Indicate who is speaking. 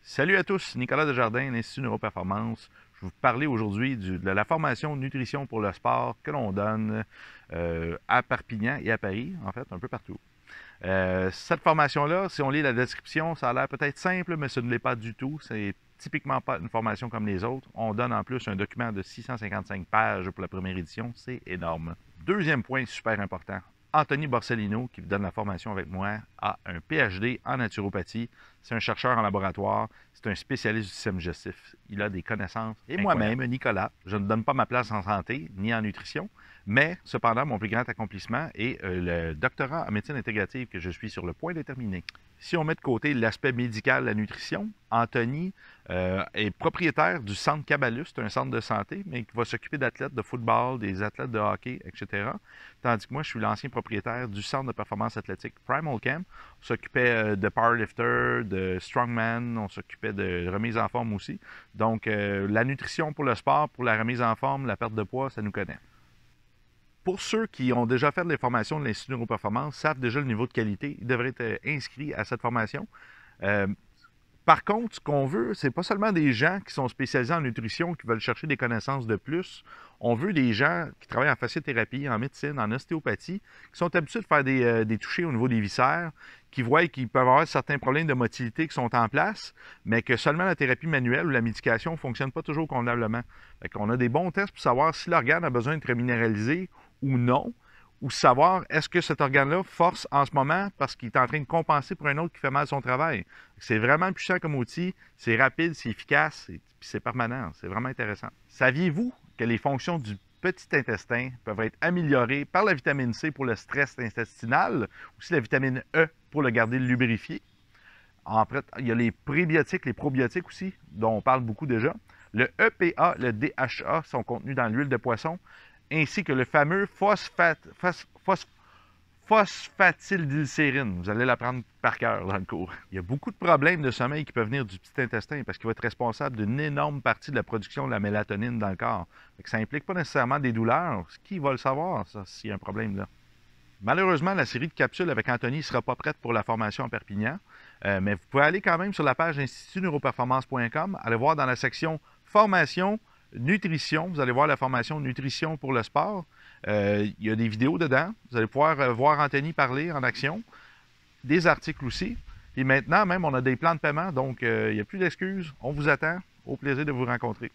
Speaker 1: Salut à tous, Nicolas Desjardins, l'Institut Neuroperformance. Je vais vous parler aujourd'hui de la formation nutrition pour le sport que l'on donne à Perpignan et à Paris, en fait, un peu partout. Cette formation-là, si on lit la description, ça a l'air peut-être simple, mais ce ne l'est pas du tout. C'est typiquement pas une formation comme les autres. On donne en plus un document de 655 pages pour la première édition. C'est énorme. Deuxième point super important. Anthony Borsellino, qui donne la formation avec moi, a un PhD en naturopathie. C'est un chercheur en laboratoire. C'est un spécialiste du système digestif. Il a des connaissances. Et moi-même, Nicolas, je ne donne pas ma place en santé ni en nutrition, mais cependant, mon plus grand accomplissement est le doctorat en médecine intégrative que je suis sur le point de terminer. Si on met de côté l'aspect médical de la nutrition, Anthony est propriétaire du Centre Cabalus, c'est un centre de santé, mais qui va s'occuper d'athlètes de football, des athlètes de hockey, etc. Tandis que moi, je suis l'ancien propriétaire du Centre de performance athlétique Primal Camp. On s'occupait de powerlifter, de strongman, on s'occupait de remise en forme aussi. Donc, la nutrition pour le sport, pour la remise en forme, la perte de poids, ça nous connaît. Pour ceux qui ont déjà fait les formations de l'Institut Neuroperformance, savent déjà le niveau de qualité, ils devraient être inscrits à cette formation. Par contre, ce qu'on veut, c'est pas seulement des gens qui sont spécialisés en nutrition, qui veulent chercher des connaissances de plus. On veut des gens qui travaillent en fasciothérapie, en médecine, en ostéopathie, qui sont habitués de faire des touchés au niveau des viscères, qui voient qu'ils peuvent avoir certains problèmes de motilité qui sont en place, mais que seulement la thérapie manuelle ou la médication ne fonctionne pas toujours convenablement. On a des bons tests pour savoir si l'organe a besoin d'être minéralisé ou non, ou savoir est-ce que cet organe-là force en ce moment parce qu'il est en train de compenser pour un autre qui fait mal son travail. C'est vraiment puissant comme outil, c'est rapide, c'est efficace, et c'est permanent, c'est vraiment intéressant. Saviez-vous que les fonctions du petit intestin peuvent être améliorées par la vitamine C pour le stress intestinal, aussi la vitamine E pour le garder lubrifié? En fait, il y a les prébiotiques, les probiotiques aussi, dont on parle beaucoup déjà. Le EPA, le DHA sont contenus dans l'huile de poisson, ainsi que le fameux phosphatidylsérine. Vous allez l'apprendre par cœur dans le cours. Il y a beaucoup de problèmes de sommeil qui peuvent venir du petit intestin parce qu'il va être responsable d'une énorme partie de la production de la mélatonine dans le corps. Ça n'implique pas nécessairement des douleurs. Qui va le savoir, ça, s'il y a un problème là? Malheureusement, la série de capsules avec Anthony ne sera pas prête pour la formation à Perpignan, mais vous pouvez aller quand même sur la page institutneuroperformance.com, aller voir dans la section Formation, Nutrition, vous allez voir la formation Nutrition pour le sport. Il y a des vidéos dedans, vous allez pouvoir voir Anthony parler en action, des articles aussi. Et maintenant, même, on a des plans de paiement, donc il n'y a plus d'excuses. On vous attend. Au plaisir de vous rencontrer.